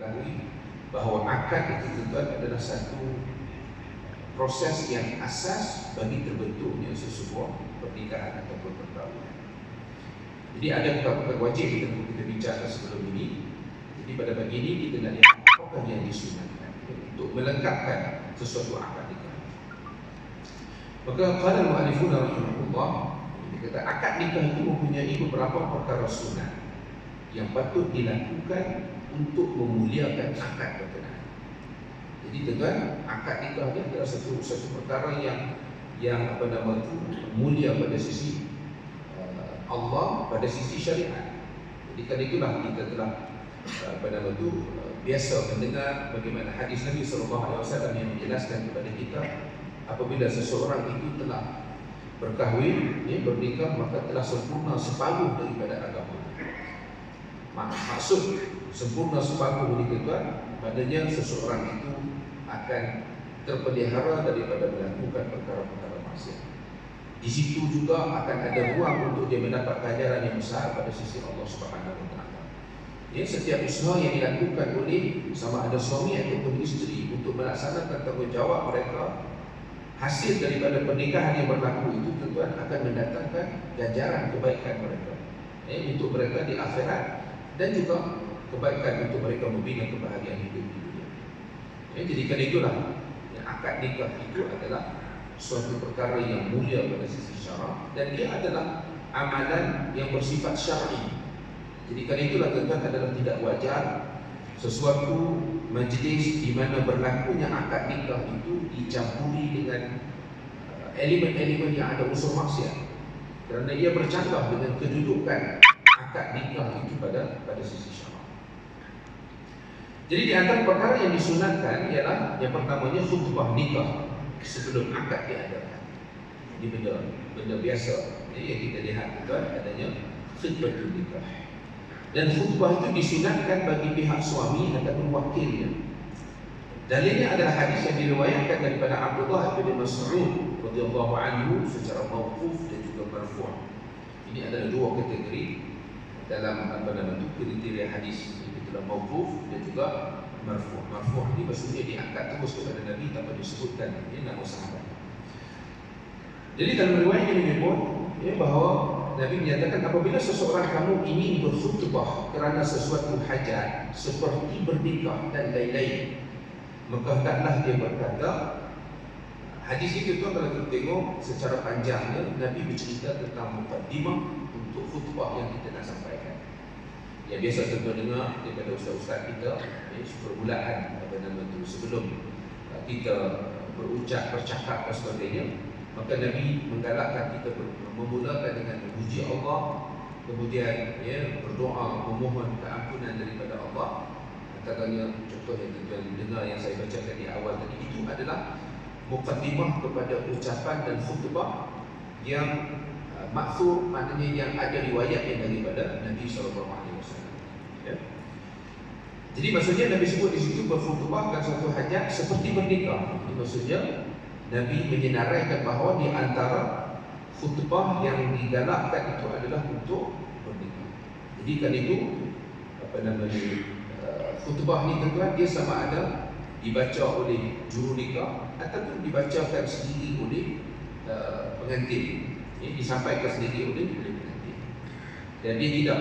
ketahui bahawa akad itu tuan adalah satu proses yang asas bagi terbentuknya sesebuah pernikahan ataupun perkahwinan. Jadi ada perkara wajib kita bincangkan sebelum ini. Jadi pada pagi ini kita nak lihat apakah yang disunatkan untuk melengkapkan sesuatu akad nikah. Maka qala al-mu'allifun rahimahullah, dia kata akad nikah itu mempunyai beberapa perkara sunat yang patut dilakukan untuk memuliakan akad perkenaan. Jadi tuan, akad nikah ni adalah satu perkara yang mulia pada sisi Allah, pada sisi syariat. Jadi kerana itulah kita telah biasa mendengar bagaimana hadis Nabi SAW yang menjelaskan kepada kita apabila seseorang itu telah berkahwin, bernikah, maka telah sempurna separuh daripada agama. Maksud sempurna separuh ini tuan, padanya seseorang itu akan terpelihara daripada melakukan perkara-perkara maksiat. Di situ juga akan ada ruang untuk dia mendapat ganjaran yang besar pada sisi Allah Subhanahu Wa Taala. Ya, setiap usaha yang dilakukan oleh sama ada suami ataupun isteri untuk melaksanakan tanggungjawab mereka, hasil daripada pernikahan yang berlaku itu tuan akan mendatangkan ganjaran kebaikan mereka. Untuk mereka di akhirat dan juga kebaikan untuk mereka membina kebahagiaan hidup di dunia. Jadi kerana itulah akad nikah itu adalah suatu perkara yang mulia pada sisi syarak dan dia adalah amalan yang bersifat syar'i. Jadi kerana itulah tuan-tuan adalah tidak wajar sesuatu majlis di mana berlakunya akad nikah itu dicampuri dengan elemen-elemen yang ada unsur maksiat, kerana ia bercanggah dengan kedudukan akad nikah itu pada sisi syarak. Jadi di antara perkara yang disunatkan ialah yang pertamanya khutbah nikah sebelum akad diadakan. Ini benda biasa yang kita lihat tuan, adanya khutbah nikah. Dan khutbah itu disunatkan bagi pihak suami ataupun wakilnya. Dalilnya adalah hadis yang diriwayatkan daripada Abdullah bin Mas'ud radhiyallahu anhu secara mauquf dan juga marfu'. Ini adalah dua kategori dalam kriteria hadis, itulah mauquf dan juga marfu'. Marfu' ini maksudnya diangkat terus kepada Nabi tanpa disebutkan nama sahabat. Jadi dalam riwayat ini menyebut bahawa Nabi menyatakan apabila seseorang kamu ingin berkhutbah kerana sesuatu hajat seperti bernikah dan lain-lain, maka hendaklah dia berkata. Hadis itu tuan kalau kita tengok secara panjangnya, Nabi bercerita tentang mukaddimah untuk khutbah yang kita nak sampaikan. Yang biasa tuan dengar daripada ustaz-ustaz kita, permulaan sebelum kita berucap, bercakap dan sebagainya, maka Nabi menggalakkan kita memulakan dengan memuji Allah, kemudian berdoa memohon keampunan daripada Allah. Antaranya contoh yang tuan dengar yang saya bacakan di awal tadi, itu adalah mukaddimah kepada ucapan dan khutbah yang maksud, maknanya yang ada riwayat yang daripada Nabi SAW. Ya. Jadi maksudnya Nabi sebut di situ berkhutbahkan suatu hajat seperti bernikah. Ini maksudnya Nabi menyenaraikan bahawa di antara khutbah yang digalakkan itu adalah untuk bernikah. Jadi kan itu khutbah ni tuan, dia sama ada dibaca oleh juru nikah ataupun dibacakan sendiri oleh pengantin, disampaikan sendiri oleh pengantin. Dan dia tidak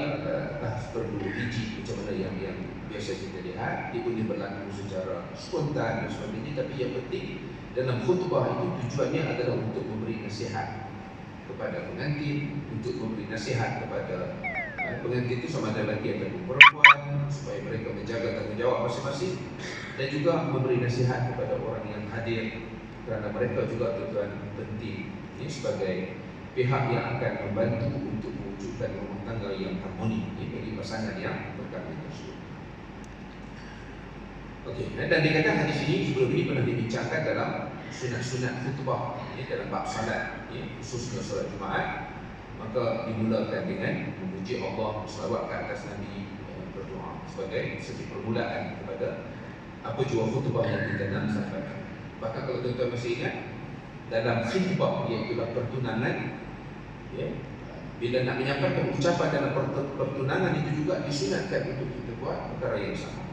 perlu biji macam mana yang biasa kita lihat. Dia boleh berlaku secara spontan dan sebagainya. Tapi yang penting dalam khutbah itu tujuannya adalah untuk memberi nasihat kepada pengantin, untuk memberi nasihat kepada pengantin itu sama ada lelaki ataupun perempuan, supaya mereka menjaga tanggungjawab masing-masing, dan juga memberi nasihat kepada orang yang hadir, kerana mereka juga tuan penting sebagai pihak yang akan membantu untuk mewujudkan rumah tangga yang harmoni bagi pasangan yang berkahwin tersebut. Okey, dan dikatakan hadis ini sebelum ini pernah dibincangkan dalam sunat-sunat khutbah dalam bab salat, khususnya solat Jumaat. Maka dimulakan dengan memuji Allah, selawat ke atas Nabi, berdoa sebagai segi permulaan kepada apa jua khutbah yang kita nak sampaikan. Bahkan kalau tuan-tuan masih ingat, dalam khutbah iaitu pertunangan, bila nak menyampaikan ucapan dalam pertunangan itu juga disunatkan untuk kita buat perkara yang sama.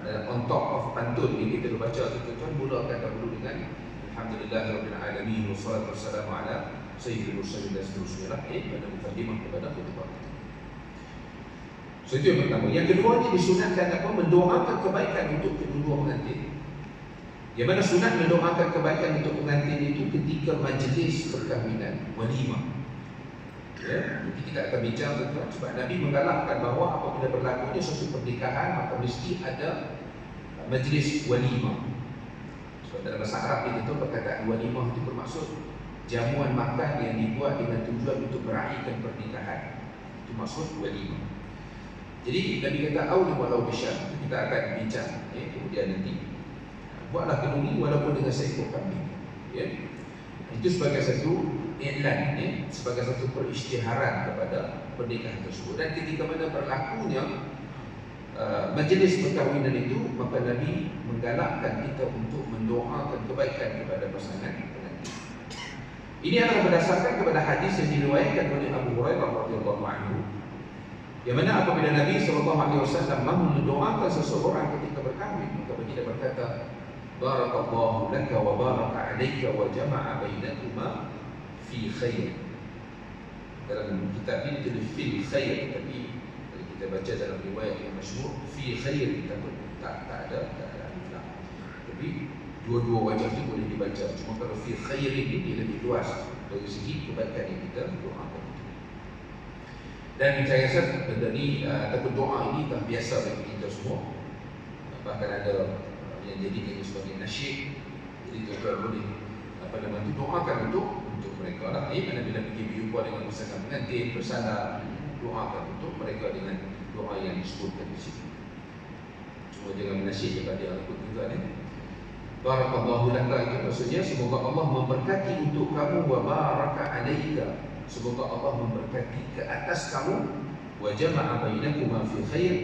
on top of pantun ini kita baca tuan-tuan, mulakan dahulu dengan Alhamdulillahirabbil alamin wassalatu wassalamu ala sayyidil mursalin dan seterusnya lah, pada mukadimah kepada khutbah. So itu yang pertama. Yang kedua ni disunatkan apa? Mendoakan kebaikan untuk kedua pengantin. Yang mana sunat mendoakan kebaikan untuk pengantin itu ketika majlis perkahwinan, walimah. Ya, kita akan bincang tentang sebab Nabi menggalakkan bahawa apabila berlakunya suatu pernikahan maka mesti ada majlis walimah. Sebab dalam bahasa Arab itu perkataan walimah itu bermaksud jamuan makan yang dibuat dengan tujuan untuk meraihkan pernikahan. Itu maksud walimah. Jadi Nabi kata awli walau bisyar, itu kita akan bincang kemudian nanti. Buatlah keduri walaupun dengan seekor kambing. Ya. Itu sebagai satu iklan, sebagai satu perisytiharan kepada pernikahan tersebut. Dan ketika mana berlakunya majlis perkahwinan itu, maka Nabi menggalakkan kita untuk mendoakan kebaikan kepada pasangan pengantin. Ini adalah berdasarkan kepada hadis yang diriwayatkan oleh Abu Hurairah radhiyallahu anhu, yang mana apabila Nabi SAW mahu mendoakan seseorang ketika berkahwin, maka baginda berkata, barakallahu laka wa baraka alayka wa jama'a bainakuma fi khair. Dalam kitab ini ditulis fil khair, tapi kalau kita baca dalam riwayat yang masyhur fi khair, tak ada alif. Tapi dua-dua wajah itu boleh dibaca. Cuma kalau fi khair ini dia lebih luas dari segi kebaikan yang kita doakan. Dan saya rasa benda ni ataupun doa ini dah biasa bagi kita semua. Bahkan ada yang jadikannya sebagai nasyid. Jadi tuan-tuan boleh doakan untuk mereka lah. Mana bila pergi berjumpa dengan pasangan pengantin, bersandar, doakan untuk mereka dengan doa yang disebutkan di sini. Cuma jangan menasyid kepada yang ikut juga ni. Barakallahu laka itu maksudnya semoga Allah memberkati untuk kamu, wa baraka alaika, semoga Allah memberkati ke atas kamu, wa jama'a bainakuma fi khair,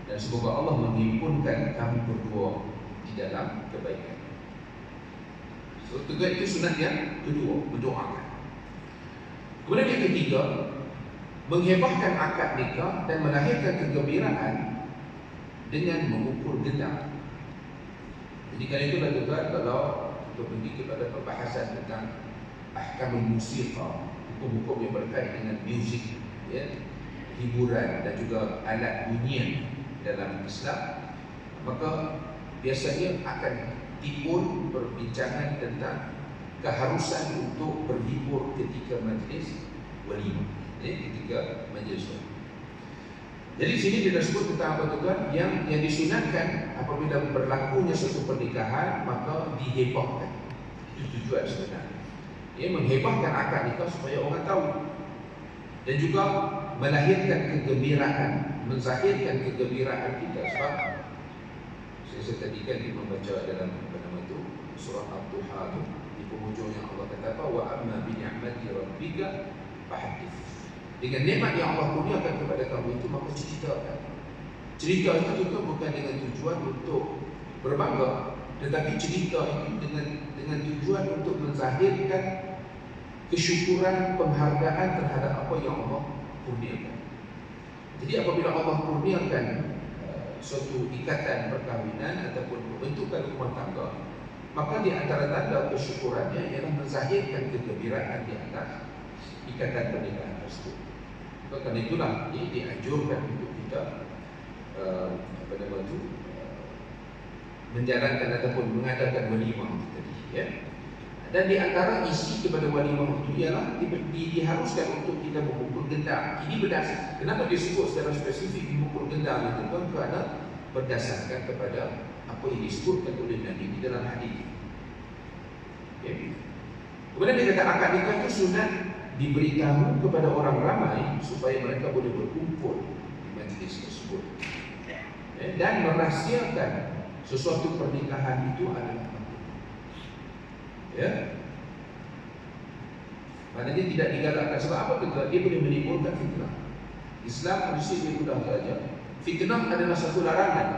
dan semoga Allah menghimpunkan kamu berdua di dalam kebaikan. So, itu sunat yang kedua, berdoakan. Kemudian yang ketiga, menghebahkan akad nikah dan melahirkan kegembiraan dengan memukul gendang. Jadi kali itu tuan-tuan, kalau kita pergi kepada perbahasan tentang ahkamul musiqa, hukum-hukum yang berkait dengan muzik, ya, hiburan dan juga alat bunyian dalam Islam, maka biasanya akan timbul perbincangan tentang keharusan untuk berhibur ketika majlis walimah, ketika majlis walimah. Jadi sini dia sebut tentang apa tuan? Yang disunatkan apabila berlakunya suatu pernikahan maka dihebahkan. Itu tujuan sebenarnya. Menghebahkan akad nikah supaya orang tahu, dan juga melahirkan kegembiraan, menzahirkan kegembiraan kita. Sebab saya tadi kan membaca dalam surah Al-Duha itu, di penghujungnya Allah kata apa? Wa amma bi ni'mati rabbika fahaddits. Dengan nikmat yang Allah kurniakan kepada kamu itu, maka ceritakan. Cerita itu bukan dengan tujuan untuk berbangga, tetapi cerita itu dengan tujuan untuk menzahirkan kesyukuran, penghargaan terhadap apa yang Allah kurniakan. Jadi apabila Allah kurniakan suatu ikatan perkahwinan ataupun pembentukan rumah tangga, maka di antara tanda kesyukurannya ialah menzahirkan kegembiraan di atas ikatan pernikahan tersebut. Karena itulah dianjurkan untuk kita menjalankan ataupun mengadakan walimah tadi, ya. Dan di antara isi kepada walimah itu ialah diharuskan untuk kita memukul gendang. Ini berdasar. Kenapa disebut secara spesifik memukul gendang itu? Kerana berdasarkan kepada apa yang disebutkan oleh Nabi di dalam hadis. Okay. Kemudian dia kata akad nikah itu sunat diberitahu kepada orang ramai supaya mereka boleh berkumpul di majlis tersebut, dan merahsiakan sesuatu pernikahan itu adalah penting. Ya, maknanya tidak digalakkan. Sebab apa tuan? Dia boleh menimbulkan fitnah. Islam manusia dia mudah saja. Fitnah adalah satu larangan,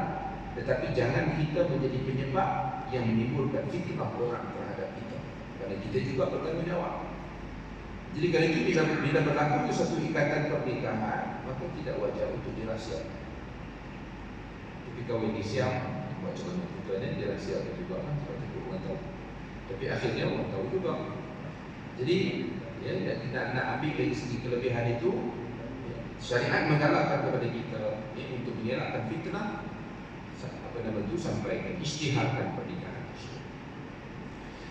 tetapi jangan kita menjadi penyebab yang menimbulkan fitnah orang terhadap kita, kerana kita juga bertanggungjawab. Jadi kalau itu bila berlaku satu ikatan pernikahan, maka tidak wajar untuk dirahsiakan. Tapi kahwin di siang, macam mana tujuannya, dia rahsiakan juga lah, sebab takut orang tahu. Tapi akhirnya orang tahu juga. Jadi ya, nak ambil dari segi kelebihan itu, syariat menggalakkan kepada kita untuk mengelakkan fitnah, apa nama itu, sampai ke isytiharkan pernikahan.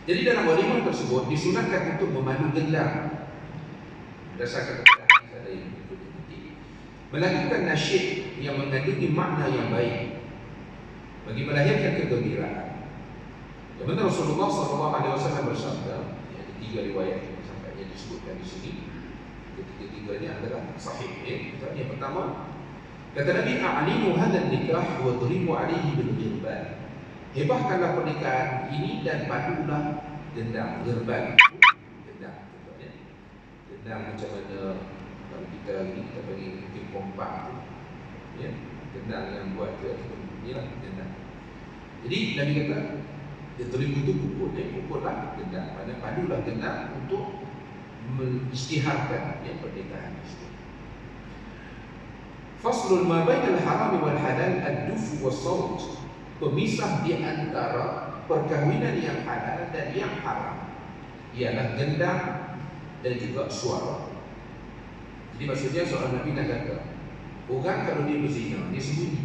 Jadi dalam walimah tersebut disunatkan untuk memandu gendang berdasarkan kepada hadis ada yang berikut ini, melakukan nasyid yang mengandungi makna yang baik bagi melahirkan kegembiraan. Yang mana Rasulullah SAW bersabda, ada 3 riwayat yang sampainya disebutkan di sini. Ketiga-tiganya adalah sahih. Yang pertama, kata Nabi, a'linu hadzal nikah wa dhribu 'alaihi bil ghirban. Hebahkanlah pernikahan ini dan padulah gendang, ghirban. Gendang, contohnya. Gendang macam mana kalau kita ini kita panggil mungkin pompa tu. Ya, gendang yang buat tu ataupun inilah gendang. Jadi Nabi kata, dia teribu tu pukullah gendang. Maksudnya padulah gendang untuk mengisytiharkan pernikahan itu. Faslul ma bainal haram wal halal ad-duf was sawt. Pemisah di antara perkahwinan yang halal dan yang haram ialah gendang dan juga suara. Jadi maksudnya seorang Nabi nak kata, orang kalau dia berzina, dia sembunyi.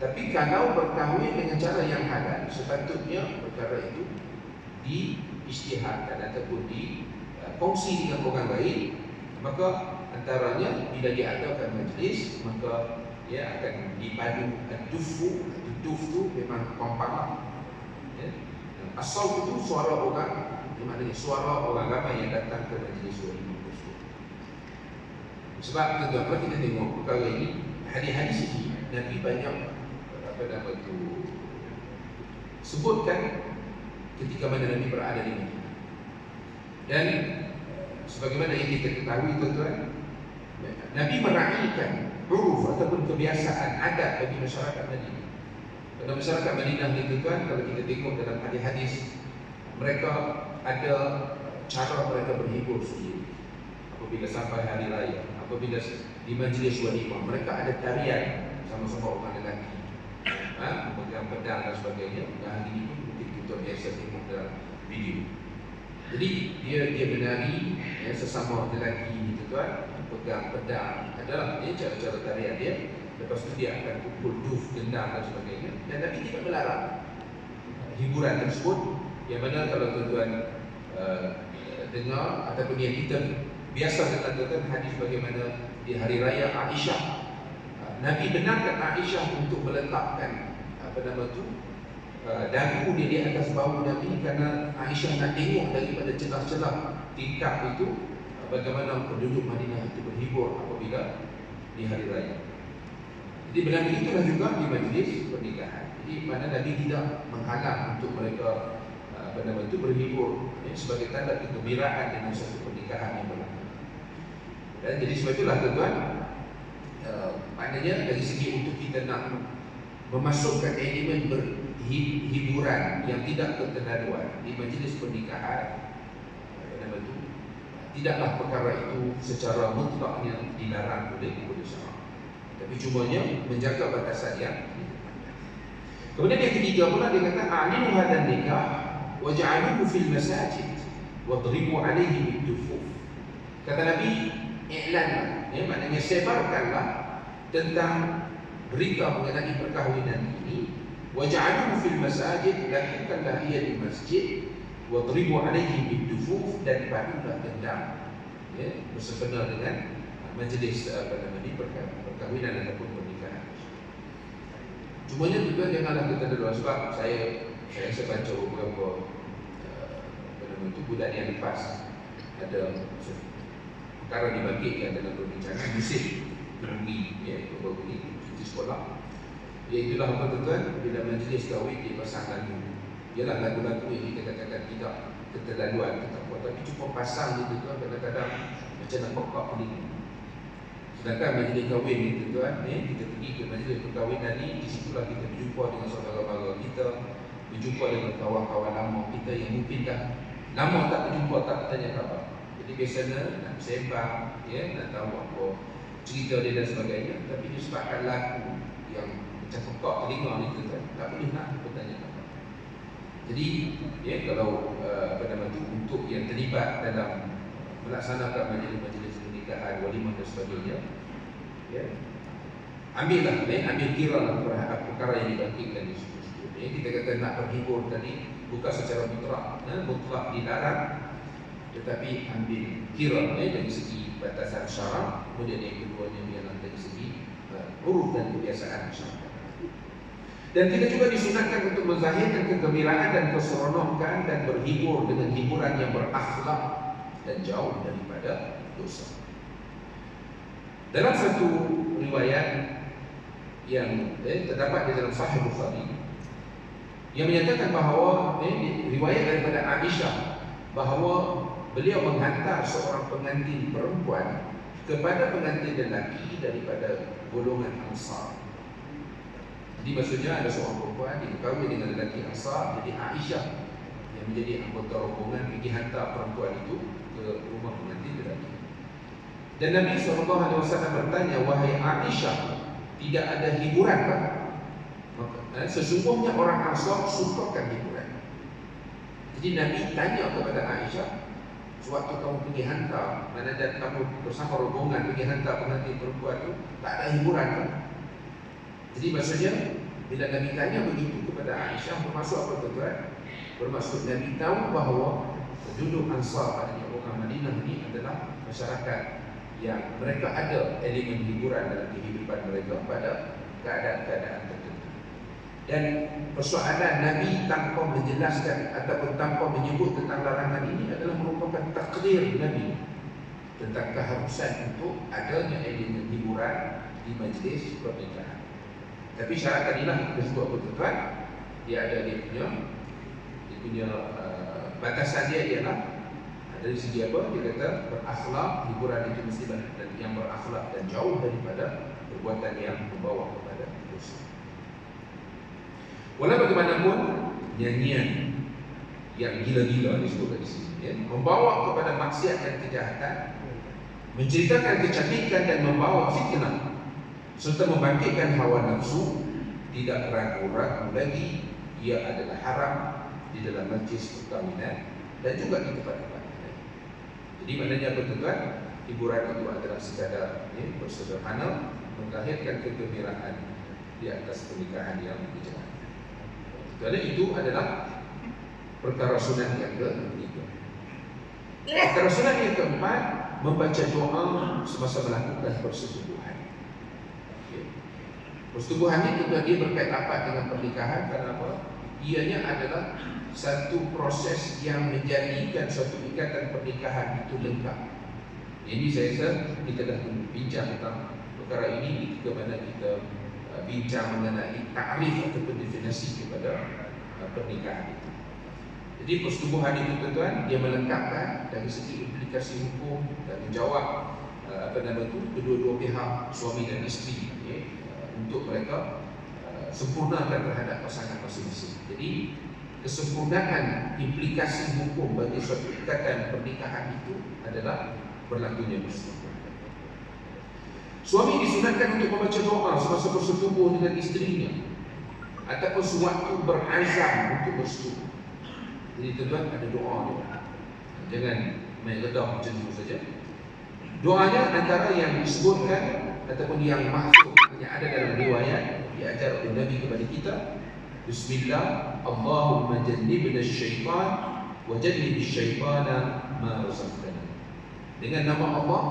Tapi kalau berkahwin dengan cara yang halal, sepatutnya perkara itu diisytiharkan ataupun dikongsi dengan orang lain. Maka antaranya bila diadakan majlis, maka dia akan dipadu ad-dufu. Ad-duf tu memang kompang. Ya. Asal itu suara orang, maknanya suara orang ramai yang datang ke majlis walimah tersebut. Sebab tuan-tuan, kalau kita tengok perkara ini, hadis-hadis ini Nabi banyak sebutkan ketika mana Nabi berada di Madinah. Dan sebagaimana yang kita ketahui tuan-tuan, Nabi meraihkan huruf ataupun kebiasaan adat bagi masyarakat Madinah. Pada masyarakat Madinah ni tuan-tuan, kalau kita tengok dalam hadis-hadis, mereka ada cara mereka berhibur sendiri. Apabila sampai hari raya, apabila di majlis walimah, mereka ada tarian sama-sama orang lelaki, memegang pedang dan sebagainya. Dan hari ini pun mungkin kita biasa tengok dalam video. Jadi dia menari sesama lelaki tuan, pegang pedang, adalah cara-cara tarian dia. Lepas itu dia akan pukul duf, gendang dan sebagainya. Dan Nabi tidak melarang hiburan tersebut. Yang mana kalau tuan-tuan dengar ataupun yang kita biasa dengar tuan-tuan hadis bagaimana di hari raya Aisyah, Nabi benarkan Aisyah untuk meletakkan dagu dia di atas bahu Nabi, kerana Aisyah nak tengok daripada celah-celah tingkap itu bagaimana penduduk Madinah itu berhibur apabila di hari raya. Jadi benar itulah juga di majlis pernikahan. Jadi mana Nabi tidak menghalang untuk mereka itu berhibur sebagai tanda kegembiraan dengan suatu pernikahan yang berlaku. Dan jadi sebab itulah tuan-tuan, maknanya dari segi untuk kita nak memasukkan elemen berhiburan yang tidak keterlaluan di majlis pernikahan, tidaklah perkara itu secara mutlaknya dilarang oleh syarak. Tapi cumanya menjaga batasan yang. Kemudian yang ketiga pula dia kata a'linu hadzal nikah waj'aluhu fil masajid wadribu 'alaihi bid-dufuf. Kata Nabi, iklanlah, maknanya sebarkanlah tentang berita mengenai perkahwinan ini, waj'aluhu fil masajid, lakukanlah ia di masjid, wadribu 'alaihi bid-dufuf, dan padulah gendang bersempena dengan majlis perkahwinan ataupun pernikahan. Cumanya juga janganlah kita dulu, sebab saya baca beberapa bulan yang lepas ada perkara dibangkitkan dalam perbincangan musim berhenti, cuti sekolah. Iaitulah apa tuan-tuan, bila majlis kahwin dia pasang lagu. Ialah lagu-lagu yang kita katakan tidak keterlaluan, tapi cuma pasang gitu tuan, kadang-kadang macam nak pokok pening. Sedangkan majlis kahwin ni tuan-tuan, kita pergi ke majlis perkahwinan ni, di situlah kita berjumpa dengan saudara-saudara kita, berjumpa dengan kawan-kawan lama kita yang mungkin dah lama tak berjumpa, tak bertanya khabar. Jadi biasanya nak sembang, nak tahu apa cerita dia dan sebagainya. Tapi disebabkan lagu yang macam pekak telinga ni tuan, tak boleh nak bertanya apa. Jadi ya, kalau untuk yang terlibat dalam melaksanakan majlis-majlis pernikahan, walimah dan sebagainya, ya, ambil kira lah perkara yang dibangkitkan di situ. Kita kata nak berhibur tadi bukan secara mutlak dilarang, tetapi ambil kira dari segi batasan syarak, kemudian yang keduanya ialah dari segi uruf dan kebiasaan masyarakat. Dan kita juga disunatkan untuk menzahirkan kegembiraan dan keseronokan dan berhibur dengan hiburan yang berakhlak dan jauh daripada dosa. Dalam satu riwayat yang terdapat di dalam Sahih Bukhari yang menyatakan bahawa riwayat daripada Aisyah bahawa beliau menghantar seorang pengantin perempuan kepada pengantin lelaki daripada golongan Ansar. Jadi maksudnya ada seorang perempuan dikahwin dengan lelaki Ansar, jadi Aisyah yang menjadi anggota rombongan pergi hantar perempuan itu ke rumah pengantin lelaki. Dan Nabi SAW bertanya, wahai Aisyah, tidak ada hiburan kan? Sesungguhnya orang Ansar sukakan hiburan. Jadi Nabi tanya kepada Aisyah, sewaktu kamu pergi hantar, mana dan kamu bersama rombongan pergi hantar pengantin perempuan itu, tak ada hiburan kan? Jadi maksudnya bila Nabi tanya begitu kepada Aisyah, bermaksud apa tuan? Bermaksud Nabi tahu bahawa penduduk Ansar pada orang Madinah ini adalah masyarakat yang mereka ada elemen hiburan dalam kehidupan mereka pada keadaan-keadaan tertentu. Dan persoalan Nabi tanpa menjelaskan ataupun tanpa menyebut tentang larangan ini adalah merupakan takdir Nabi tentang keharusan untuk adanya elemen hiburan di majlis pernikahan. Tapi syarat tadilah kita sebut apa tuan, dia ada dia punya batasan dia ialah dari segi apa? Dia kata berakhlak, hiburan itu mesti yang berakhlak dan jauh daripada perbuatan yang membawa kepada dosa. Walau bagaimanapun nyanyian yang gila-gila disebut di sini, ya, membawa kepada maksiat dan kejahatan, menceritakan kecantikan dan membawa fitnah, serta membangkitkan hawa nafsu, tidak ragu-ragu lagi ia adalah haram di dalam majlis perkahwinan dan juga di tempat-tempat lain. Jadi maknanya apa tuan? Hiburan itu adalah sekadar bersederhana melahirkan kegembiraan di atas pernikahan yang berjalan. Kerana itu adalah perkara sunat yang ketiga. Perkara sunat yang keempat, membaca doa semasa melakukan persetubuhan. Persetubuhan itu dia berkait rapat dengan pernikahan. Kenapa? Ianya adalah satu proses yang menjadikan suatu ikatan pernikahan itu lengkap. Ini saya rasa kita dah bincang tentang perkara ini ketika mana kita bincang mengenai takrif ataupun definisi kepada pernikahan itu. Jadi persetubuhan itu tuan-tuan, dia melengkapkan dari segi implikasi hukum dan menjawab kedua-dua pihak suami dan isteri, untuk mereka sempurnakan terhadap pasangan masing-masing. Jadi kesempurnaan implikasi hukum bagi suatu ikatan pernikahan itu adalah berlakunya persetubuhan. Suami disunatkan untuk membaca doa semasa bersetubuh dengan isterinya ataupun sewaktu berazam untuk bersetubuh. Jadi tuan-tuan ada doa dia. Jangan main redah macam itu saja. Doanya antara yang disebutkan ataupun yang maksud yang ada dalam riwayat diajar oleh Nabi kepada kita, Bismillah, Allahumma jannibna syaitan wa jannibish syaitana ma razaqtana. Dengan nama Allah,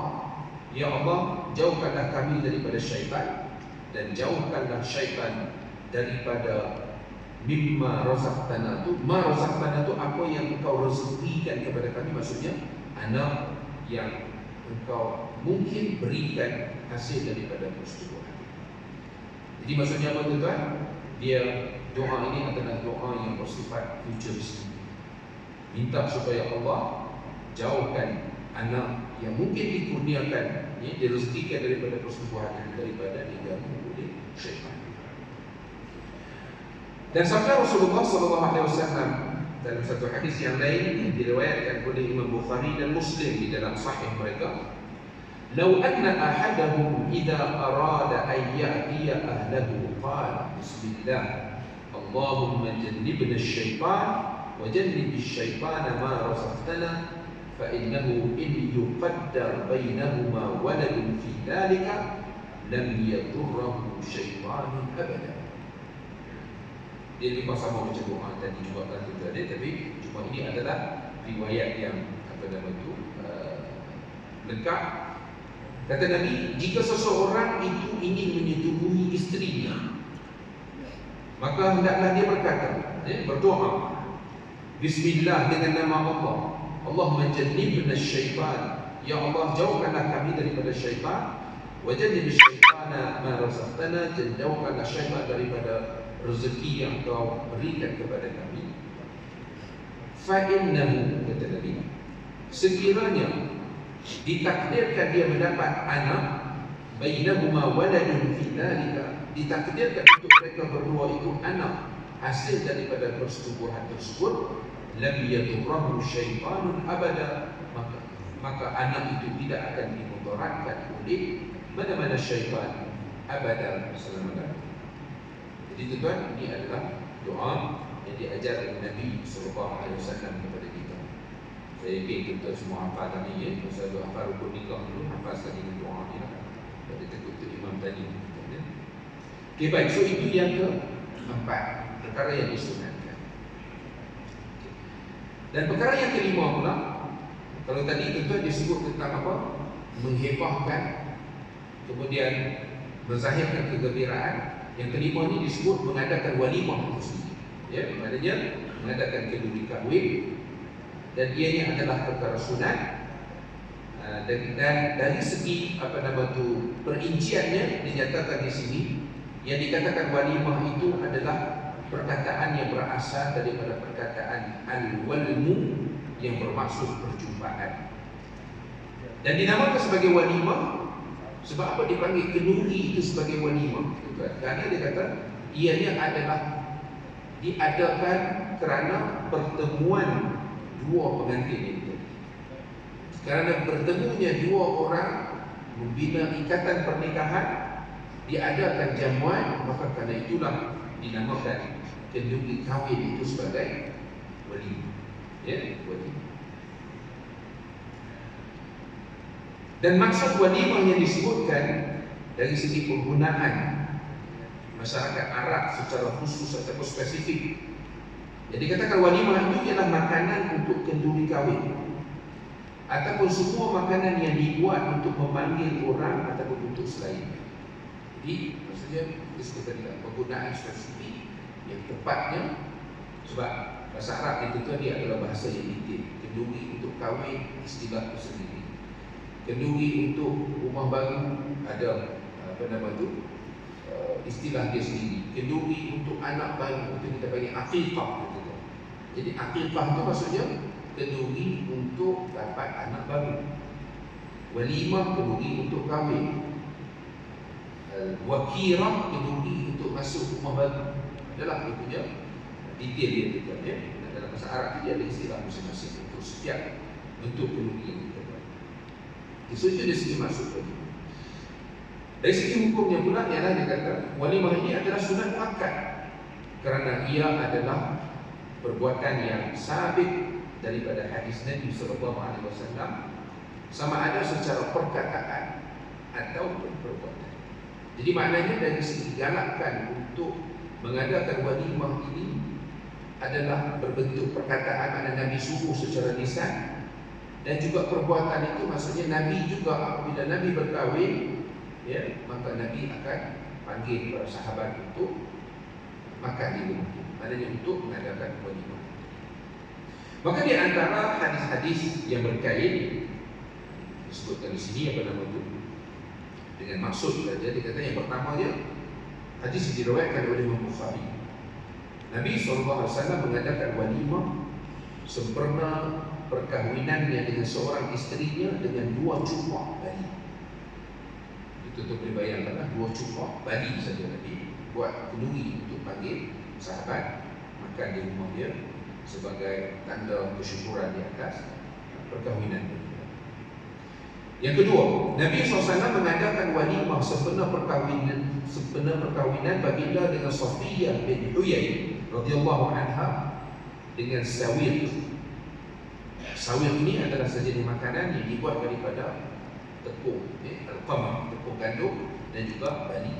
ya Allah, jauhkanlah kami daripada syaitan dan jauhkanlah syaitan daripada mimma razaqtana. Tu ma razaqtana tu apa yang engkau rezekikan kepada kami, maksudnya anak yang engkau mungkin berikan hasil daripada persetubuhan. Jadi maksudnya apa tuan? Dia doa ini adalah doa yang bersifat futuristik. Minta supaya Allah jauhkan anak yang mungkin dikurniakan, direzekikan daripada persetubuhan, daripada diganggu oleh syaitan. Dan sabda Rasulullah SAW dalam satu hadis yang lain yang diriwayatkan oleh Imam Bukhari dan Muslim di dalam sahih mereka, "Lau anna ahadahum idza arada an ya'tiya ahlahu qala bismillah Allahumma jannibna asy-syaitan wa jannib asy-syaitana ma razaqtana fa innahu in yuqaddar bainahuma waladun fi dhalika lam yadurruhu syaitanun abada." Dia lebih sama macam doa tadi juga kan tadi, tapi cuma ini adalah riwayat yang lengkap. Kata Nabi, jika seseorang itu ingin menyetubuhi isterinya, maka hendaklah dia berkata, berdoa, Bismillah, dengan nama Allah. Allahumma jannibna syaitan, ya Allah jauhkanlah kami daripada syaitan. Wa jannib syaitana ma razaqtana, dan jauhkanlah syaitan daripada rezeki yang kau berikan kepada kami. Fa innahu, kata Nabi, sekiranya ditakdirkan dia mendapat anak, bainahuma waladun fi dzalika, ditakdirkan untuk mereka berdua itu anak hasil daripada persetubuhan tersebut, lam yadurruhu syaitanun abada, maka anak itu tidak akan dimudaratkan oleh mana-mana syaitan abada, selama-lamanya. Jadi tuan, ini adalah doa yang diajar oleh Nabi SAW kepada kita. Saya yakin kita semua hafal tadi ya. Masa dulu hafal rukun nikah dulu, hafal sekali dengan doa ni lah. Pada tekuk tu imam tadi. Okey, baik. So itu yang keempat, perkara yang disunatkan. Dan perkara yang kelima pula, kalau tadi tuan disebut tentang apa? Menghebahkan, kemudian menzahirkan kegembiraan. Yang kelima ni disebut mengadakan walimah itu sendiri. Ya, maknanya mengadakan keduri kahwin, dan ianya adalah perkara sunat. Dan dari segi perinciannya dinyatakan di sini, yang dikatakan walimah itu adalah perkataan yang berasal daripada perkataan al-walmu, yang bermaksud perjumpaan. Dan dinamakan sebagai walimah sebab apa dipanggil kenduri itu sebagai walimah? Kerana dia kata ianya adalah diadakan kerana pertemuan dua pengantin itu. Kerana bertemunya dua orang membina ikatan pernikahan, diadakan jamuan, maka kerana itulah dinamakan kenduri kahwin itu sebagai walimah. Ya, walimah. Dan maksud walimah yang disebutkan dari segi penggunaan masyarakat Arab secara khusus atau spesifik, jadi katakan walimah itu ialah makanan untuk kenduri kahwin, ataupun semua makanan yang dibuat untuk memanggil orang ataupun untuk selain. Jadi maksudnya disebutkan penggunaan spesifik yang tepatnya, sebab bahasa Arab itu dia adalah bahasa yang detail. Kenduri untuk kahwin istilah itu sendiri. Kenduri untuk rumah baru ada istilah dia sendiri. Kenduri untuk anak baru itu kita panggil aqiqah. Jadi aqiqah itu maksudnya kenduri untuk dapat anak baru. Walimah kenduri untuk kahwin. Wakirah kenduri untuk masuk rumah baru. Adalah itu punya detail dia juga ya. Dalam bahasa Arab dia ada istilah masing-masing untuk setiap bentuk kenduri yang kita buat. So itu dari segi maksud tadi. Dari segi hukumnya pula ialah dia kata walimah ini adalah sunat muakkad, kerana ia adalah perbuatan yang sabit daripada hadis Nabi SAW, sama ada secara perkataan ataupun perbuatan. Jadi maknanya dari segi galakan untuk mengadakan walimah ini adalah berbentuk perkataan, mana Nabi suruh secara lisan, dan juga perbuatan itu maksudnya Nabi juga apabila Nabi berkahwin, ya, maka Nabi akan panggil para sahabat untuk makan di rumah, maknanya untuk mengadakan walimah. Maka di antara hadis-hadis yang berkait disebutkan di sini dengan maksud saja, dikata yang pertamanya hadis diriwayatkan oleh Imam Bukhari. Nabi SAW mengadakan walimah sempurna perkahwinannya dengan seorang isterinya dengan 2 cupah bali. Itu tu boleh bayangkanlah 2 cupah bali saja Nabi buat kenduri untuk panggil sahabat makan di rumah dia sebagai tanda kesyukuran di atas perkahwinan dia. Yang kedua, Nabi SAW mengadakan walimah sempena perkahwinan baginda dengan Safiyah bin Huyai radhiyallahu anha dengan sawir. Sawir ini adalah sejenis makanan yang dibuat daripada tepung, al-qamah, tepung gandum dan juga bali.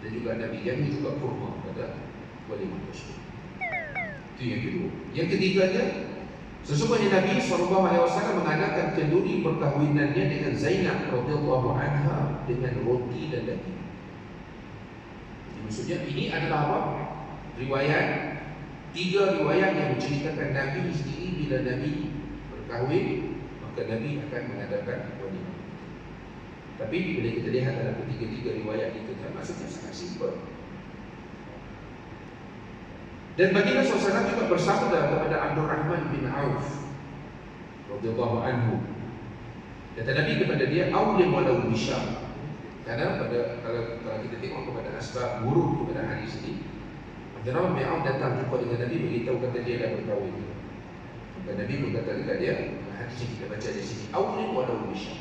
Dan juga Nabi jamu juga kurma pada walimah tersebut. Itu yang kedua. Yang ketiganya, sesungguhnya Nabi SAW mengadakan kenduri perkahwinannya dengan Zainab radhiyallahu anha dengan roti dan daging. Jadi maksudnya ini adalah apa? Riwayat, 3 riwayat yang menceritakan Nabi sendiri bila Nabi berkahwin, maka Nabi akan mengadakan walimah. Tapi bila kita lihat dalam ketiga-tiga riwayat itu, maksudnya sangat simpel. Dan baginda SAW juga bersabda kepada Abdul Rahman bin Auf radhiyallahu anhu. Kata Nabi kepada dia, "Aulim walau bisyar." Karena kalau kita tengok kepada asbab wurud kepada hadis ini, Abdul Rahman bin Auf datang jumpa dengan Nabi, beritahu kata dia dah berkahwin. Dan Nabi berkata kepada dia, hadis yang kita baca di sini, "Aulim walau bisyar."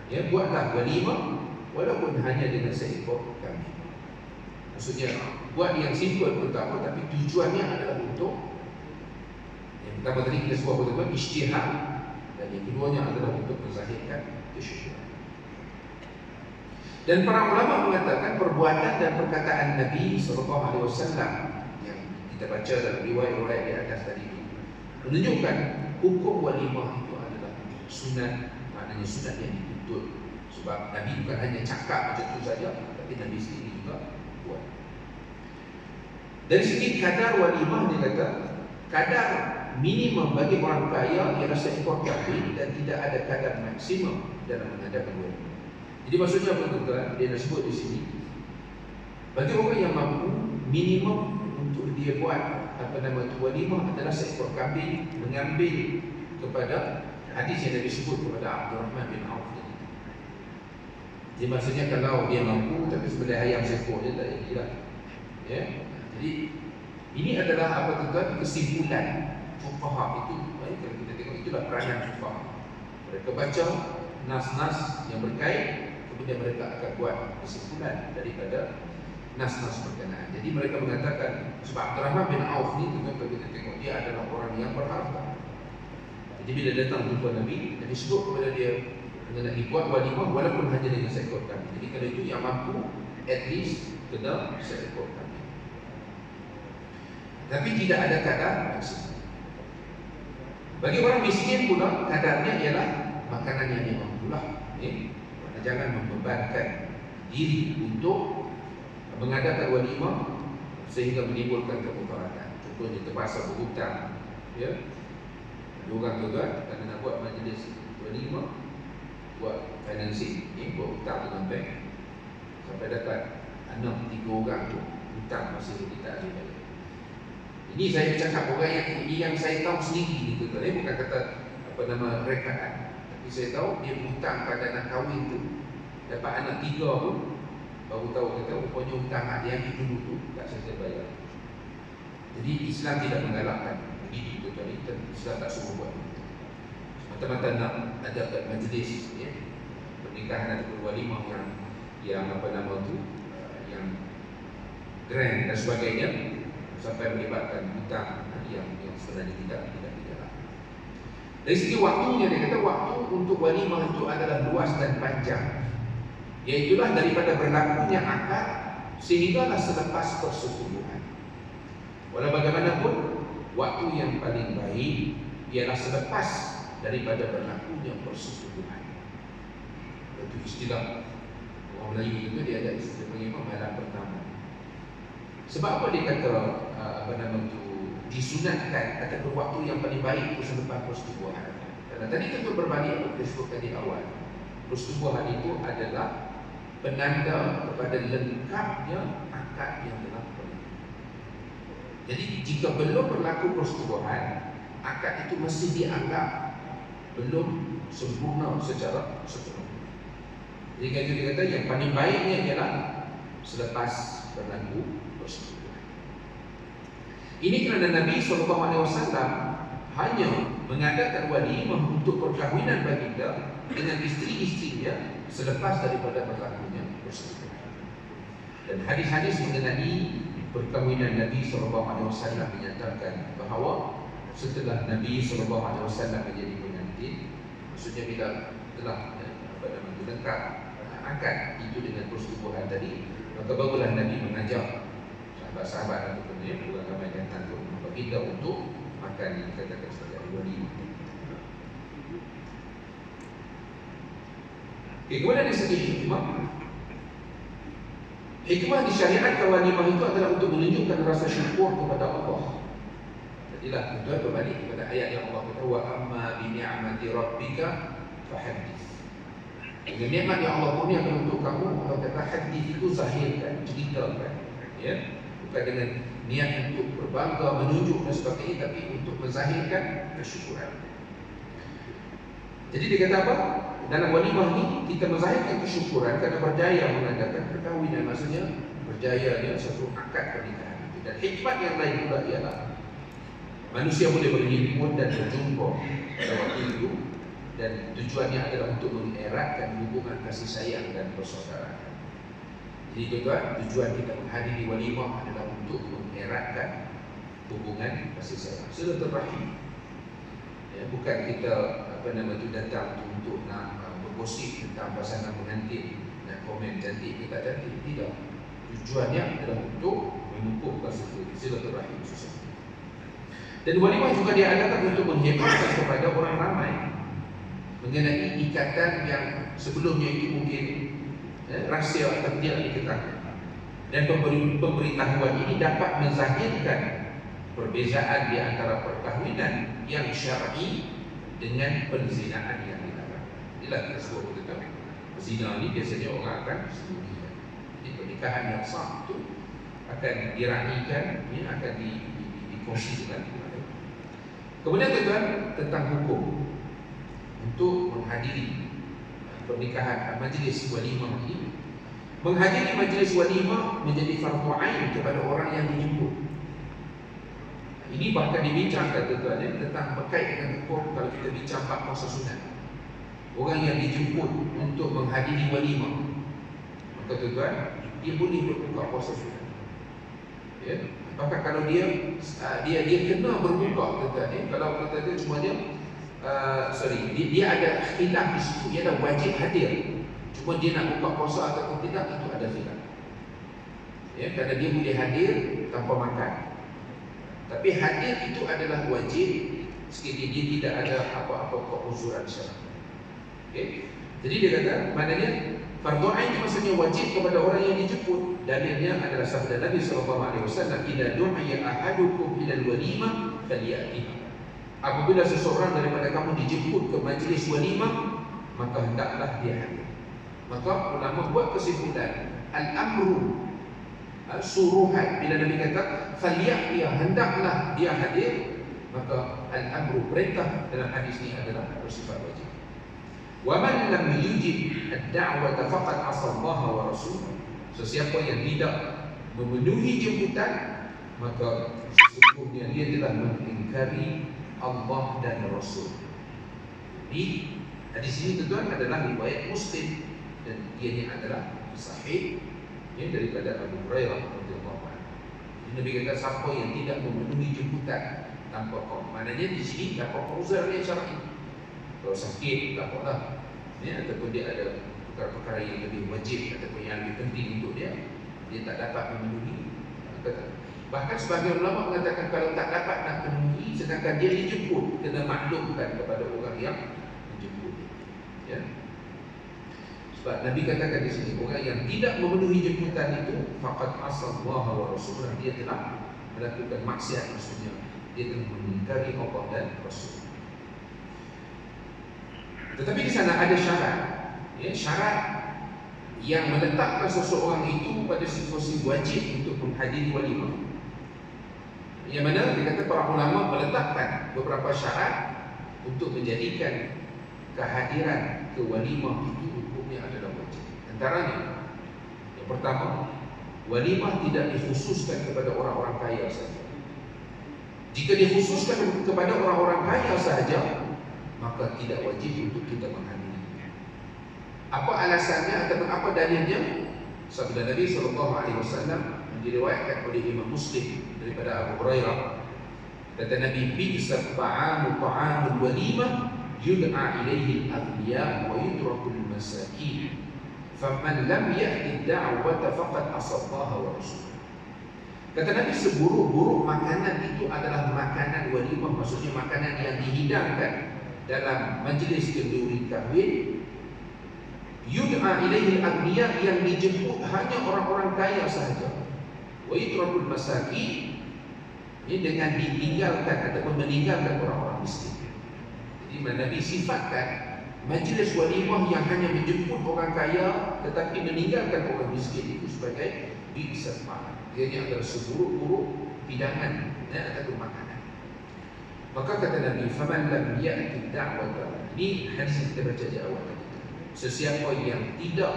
Ya, buatlah walimah walaupun hanya dengan seekor kambing. Maksudnya buat yang simple pun tak apa, tapi tujuannya adalah untuk yang pertama tadi kita sebut apa, ijtihad, dan yang keduanya adalah untuk menzahirkan kesyukuran. Dan para ulama mengatakan perbuatan dan perkataan Nabi SAW yang kita baca dalam riwayat-riwayat di atas tadi itu menunjukkan hukum walimah itu adalah sunat, maknanya sunat yang dituntut. Sebab Nabi bukan hanya cakap macam itu saja, tapi Nabi sendiri juga buat. Dari segi kadar walimah, dia kata kadar minimum bagi orang kaya ialah seekor kambing dan tidak ada kadar maksimum dalam mengadakan walimah. Jadi maksudnya apa tuan? Dia nak sebut di sini, bagi orang yang mampu, minimum untuk dia buat walimah adalah seekor kambing, mengambil kepada hadis yang Nabi sebut kepada Abdul Rahman bin Auf. Jadi maksudnya kalau dia mampu, tapi sebenarnya ayam seekor dia tak jadi lah. Ya? Jadi ini adalah apa tuan? Kesimpulan fuqaha itu. Kalau kita tengok, itulah peranan fuqaha. Mereka baca nas-nas yang berkait, kemudian mereka akan buat kesimpulan daripada nas-nas berkenaan. Jadi mereka mengatakan, sebab Abdul Rahman bin Auf ni, kalau kita tengok, dia adalah orang yang berharta. Jadi bila datang jumpa Nabi, Nabi sebut kepada dia mengenai buat walimah walaupun hanya dengan seekor kambing. Jadi kalau itu yang mampu, at least kena seekor kambing. Tapi tidak ada kadar maksimum. Bagi orang miskin pula, kadarnya ialah makanan yang dia mampulah. Jangan membebankan diri untuk mengadakan walimah sehingga menimbulkan kemudaratan. Contohnya terpaksa berhutang, ya. Ada orang tuan kerana nak buat majlis walimah, buat financing, buat hutang dengan bank, sampai dapat 3 orang tu hutang masih tak ada bayar. Ini saya bercakap orang yang saya tahu sendiri ni tuan, bukan kata rekaan, tapi saya tahu dia hutang pada anak kahwin tu, dapat anak 3 pun baru tahu kata rupanya hutang dia ambil dulu tu tak selesai bayar. Jadi Islam tidak menggalakkan begitu tuan, Islam tak suruh buat. Mata-mata nak ada majlis, ya, pernikahan atau walimah yang yang grand dan sebagainya, sampai melibatkan hutang yang sebenarnya tidak. Dari segi waktunya, dia kata waktu untuk walimah itu adalah luas dan panjang, iaitulah daripada berlakunya akad sehinggalah selepas persetubuhan. Walau bagaimanapun, waktu yang paling baik ialah selepas daripada berlakunya persetubuhan. Itu istilah orang Melayu itu, dia ada istilah panggil malam pertama. Sebab apa dia kata disunatkan ataupun waktu yang paling baik itu selepas persetubuhan? Karena tadi tentu berbalik apa kita sebutkan di awal. Persetubuhan itu adalah penanda kepada lengkapnya akad yang telah berlaku. Jadi jika belum berlaku persetubuhan, akad itu mesti dianggap belum sempurna secara sepenuhnya. Jadi kalau dia kata yang paling baiknya ialah selepas berlaku persetubuhan. Ini kerana Nabi SAW hanya mengadakan walimah untuk perkahwinan baginda dengan isteri-isterinya selepas daripada berlakunya perselingkuhan. Dan hadis-hadis mengenai perkahwinan Nabi SAW menyatakan bahawa setelah Nabi SAW menjadi pengantin, maksudnya bila telah lengkap akad itu dengan persetubuhan tadi, maka barulah Nabi mengajak sahabat-sahabat ataupun orang ramai jantan baginda untuk makan, katakan sebagai walimah. Kemudian dari segi hikmah disyariatkan walimah itu adalah untuk menunjukkan rasa syukur kepada Allah. Jadilah tuan berbalik kepada ayat yang Allah kata, wa amma bi ni'mati rabbika fahaddits. Dengan nikmat yang Allah kurniakan untuk kamu, Allah kata hadis itu zahirkan, ceritakan, ya, bukan dengan niat untuk berbangga, menunjuk dan sebagainya, tapi untuk menzahirkan kesyukuran. Jadi dia kata apa? Dalam walimah ni kita menzahirkan kesyukuran kerana berjaya mengadakan perkahwinan, maksudnya berjaya dia satu akad pernikahan. Dan hikmat yang lain pula ialah manusia boleh berhimpun dan berjumpa pada waktu itu, dan tujuannya adalah untuk mengeratkan hubungan kasih sayang dan persaudaraan. Jadi tujuan kita menghadiri walimah adalah untuk mengeratkan hubungan kasih sayang, silaturahim. Ya, bukan kita datang untuk nak bergosip tentang pasangan pengantin, nak komen cantik ke tak cantik, tidak. Tujuannya adalah untuk menumpuhkan silaturahim sesuatu. Dan walimah juga diadakan untuk menghebohkan kepada orang ramai mengenai ikatan yang sebelumnya itu mungkin rahsia atau tidak diketahui. Dan pemberitahuan ini dapat menzahirkan perbezaan di antara perkahwinan yang syar'i dengan penzinaan yang dilarang. Inilah kita sebut tentang zina ini biasanya orang akan sembunyikan. Jadi pernikahan yang sah itu akan diraihkan, ini akan dikongsi dengan keluarga. Kemudian tuan tentang hukum untuk menghadiri pernikahan majlis walimah ini. Menghadiri majlis walimah menjadi fardu ain kepada orang yang dijemput. Ini bahkan dibincangkan tuan tentang berkait dengan hukum kalau kita bincang bab puasa sunat. Orang yang dijemput untuk menghadiri walimah, maka tuan dia boleh berbuka puasa sunat. Ya, bahkan kalau dia kena berbuka tuan kalau kata dia cuma dia dia ada khilaf di situ, dia ada wajib hadir. Cuma dia nak buka puasa atau tidak, itu ada khilaf. Ya, kerana dia boleh hadir tanpa makan. Tapi hadir itu adalah wajib sekiranya dia tidak ada apa-apa keuzuran syarak. Okey. Jadi dia kata, maknanya fardu ain itu maksudnya wajib kepada orang yang dijemput. Dalilnya adalah sabda Nabi sallallahu alaihi wasallam, "Idza du'iya ahadukum ila al-walimah falyatiha." Apabila seseorang daripada kamu dijemput ke majlis walimah, maka hendaklah dia hadir. Maka ulama buat kesimpulan, al-amru, suruhan, bila Nabi kata falyatiha, hendaklah dia hadir, maka al-amru, perintah dalam hadis ini adalah bersifat wajib. Wa man lam yujib ad-da'wata faqad 'asa Allah wa rasulahu. Sesiapa yang tidak memenuhi jemputan, maka sesungguhnya dia telah mengingkari Allah dan Rasul. Jadi hadis ini tuan adalah riwayat Muslim dan ianya adalah sahih daripada Abu Hurairah radhiyallahu anhu. Nabi kata siapa yang tidak memenuhi jemputan tanpa qaul. Maknanya di sini dapat uzur yang syar'i. Kalau sakit tak apalah. Ataupun dia ada perkara-perkara yang lebih wajib ataupun yang lebih penting untuk dia tak dapat memenuhi. Bahkan sebagian ulama mengatakan kalau tak dapat nak penuhi sedangkan dia dijemput, kena maklumkan kepada orang yang menjemput dia. Ya. Sebab Nabi katakan di sini, orang yang tidak memenuhi jemputan itu faqad asallaha wa rasulahu, dia telah melakukan maksiat, maksudnya dia telah mengingkari Allah dan Rasul. Tetapi di sana ada syarat, ya, syarat yang meletakkan seseorang itu pada situasi wajib untuk menghadiri walimah. Yang mana dikata para ulama meletakkan beberapa syarat untuk menjadikan kehadiran ke walimah itu hukumnya adalah wajib. Antaranya, yang pertama, walimah tidak dikhususkan kepada orang-orang kaya saja. Jika dikhususkan kepada orang-orang kaya sahaja, maka tidak wajib untuk kita menghadiri. Apa alasannya ataupun apa dalilnya? Sabda Nabi SAW diriwayatkan oleh Imam Muslim daripada Abu Hurairah. Kata Nabi, "Bi'sa ta'amu ta'amul walimah yud'a ilaihi al-aghniya wa yutraku al-masakin. Faman lam ya'ti ad-da'wata faqad asallaha wa rasulahu." Kata Nabi, seburuk-buruk makanan itu adalah makanan walimah, maksudnya makanan yang dihidangkan dalam majlis kenduri kahwin. Yud'a ilaihi al-aghniya, yang dijemput hanya orang-orang kaya sahaja. Wa yutrakul masakin, ini dengan ditinggalkan ataupun meninggalkan orang-orang miskin. Jadi Nabi sifatkan majlis walimah yang hanya menjemput orang kaya tetapi meninggalkan orang miskin itu sebagai bi'sa ta'am. Dia adalah seburuk-buruk hidangan ataupun makanan. Maka kata Nabi, "Faman lam ya'ti da'wata." Ini hadis yang kita baca di awal tadi. Sesiapa yang tidak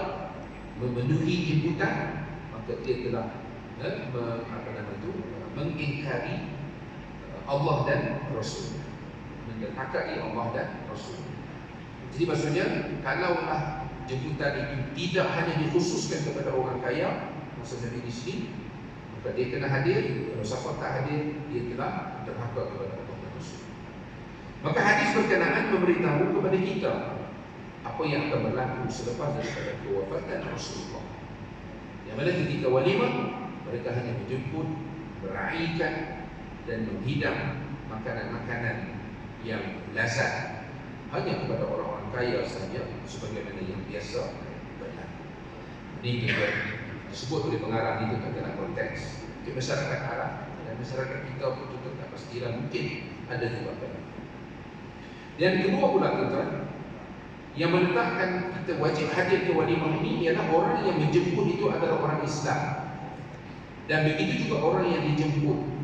memenuhi jemputan, maka dia telah mengingkari Allah dan Rasul, mendurhakai Allah dan Rasul. Jadi maksudnya, kalaulah jemputan itu tidak hanya dikhususkan kepada orang kaya, maksudnya di sini, maka dia kena hadir. Kalau siapa tak hadir, dia telah derhaka kepada Allah dan Rasul. Maka hadis berkenaan memberitahu kepada kita apa yang akan berlaku selepas daripada kewafatan Rasulullah. Yang mana ketika walimah, mereka hanya menjemput, meraihkan dan menghidang makanan-makanan yang lazat hanya kepada orang-orang kaya sahaja, sebagaimana yang biasa berlaku. Ini juga disebut oleh pengarang itu dalam konteks ke masyarakat Arab dan masyarakat kita pun juga tak pastilah, mungkin ada juga berlaku. Dan kedua pula tuan, yang menetapkan kita wajib hadir ke walimah ini ialah orang yang menjemput itu adalah orang Islam. Dan begitu juga orang yang dijemput.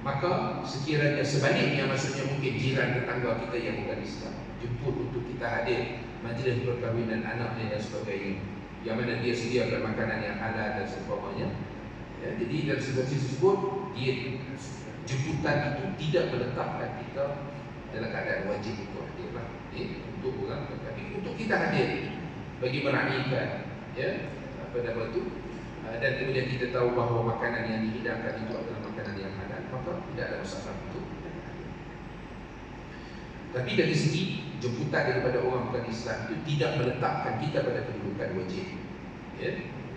Maka sekiranya sebaliknya, maksudnya mungkin jiran tetangga kita yang bukan Islam jemput untuk kita hadir majlis perkahwinan anaknya dan sebagainya, yang mana dia sediakan makanan yang halal dan sebagainya, ya, jadi dalam situasi tersebut dia jemputan itu tidak meletakkan kita dalam keadaan wajib untuk hadirlah, untuk orang, tapi untuk kita hadir bagi meraihkan, ya, apa nama itu, dan kemudian kita tahu bahawa makanan yang dihidangkan itu adalah makanan yang halal, maka tidak ada masalah untuk hadir. Tapi dari segi jemputan daripada orang bukan Islam itu tidak meletakkan kita pada kedudukan wajib, ya,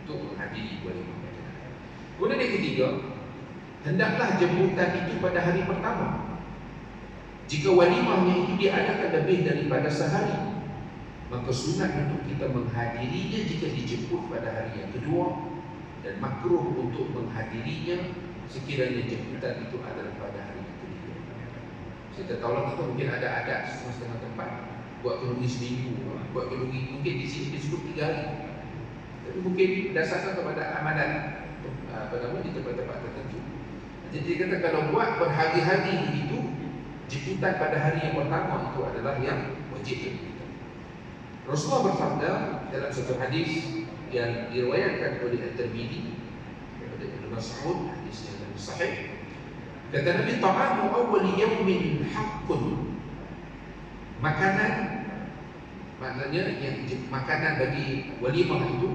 untuk menghadiri walimah. Kemudian yang ketiga, hendaklah jemputan itu pada hari pertama. Jika walimahnya itu diadakan lebih daripada sehari, maka sunat untuk kita menghadirinya jika dijemput pada hari yang kedua, dan makruh untuk menghadirinya sekiranya jemputan itu adalah pada hari yang ketiga. Kita tahu kita mungkin ada adat setengah tempat buat kenduri seminggu, buat kenduri mungkin di sini disebut 3 hari, tapi mungkin berdasarkan kepada amalan di tempat-tempat tertentu. Jadi dia kata kalau buat berhari-hari begitu, jemputan pada hari yang pertama itu adalah yang wajib. Rasulullah bersabda dalam satu hadis yang diriwayatkan oleh At-Tirmidzi daripada Ibnu Mas'ud, hadis yang sahih, kata Nabi, "Ta'amu awwal yawmin haqqun." Makanan, maknanya yang makanan bagi walimah itu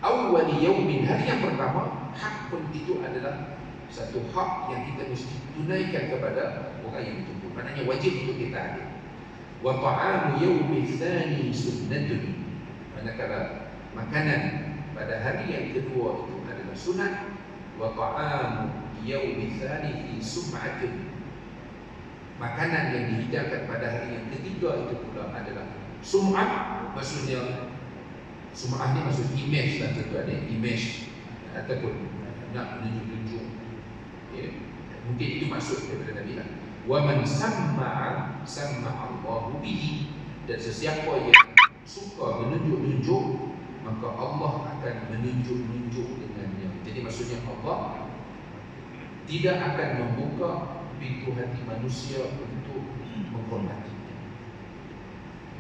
awwal yawmin, hari yang pertama, haqqun itu adalah satu hak yang kita mesti tunaikan kepada orang yang dijemput, maknanya wajib untuk kita hadir. Wa ta'amu yawmi tsani sunnatun, manakala makanan pada hari yang kedua itu adalah sunat. Wa ta'amu yawmi tsalits sum'atun, makanan yang dihidangkan pada hari yang ketiga itu pula adalah sum'ah. Maksudnya sum'ah ni maksud image lah, tentu ada image ataupun nak menunjuk-nunjuk, ya. Mungkin itu maksud daripada Nabi lah. Wa man samma'a Allahu bihi, dan sesiapa yang suka menunjuk-nunjuk, maka Allah akan menunjuk-nunjuk dengannya. Jadi maksudnya Allah tidak akan membuka pintu hati manusia untuk menghormatinya.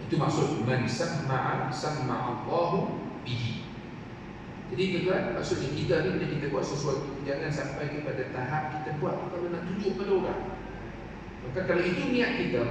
Itu maksud man samma'a Allahu bihi. Jadi tuan, maksudnya kita ni bila kita buat sesuatu, jangan sampai kepada tahap kita buat kalau nak tunjuk pada orang. Maka kalau itu niat kita,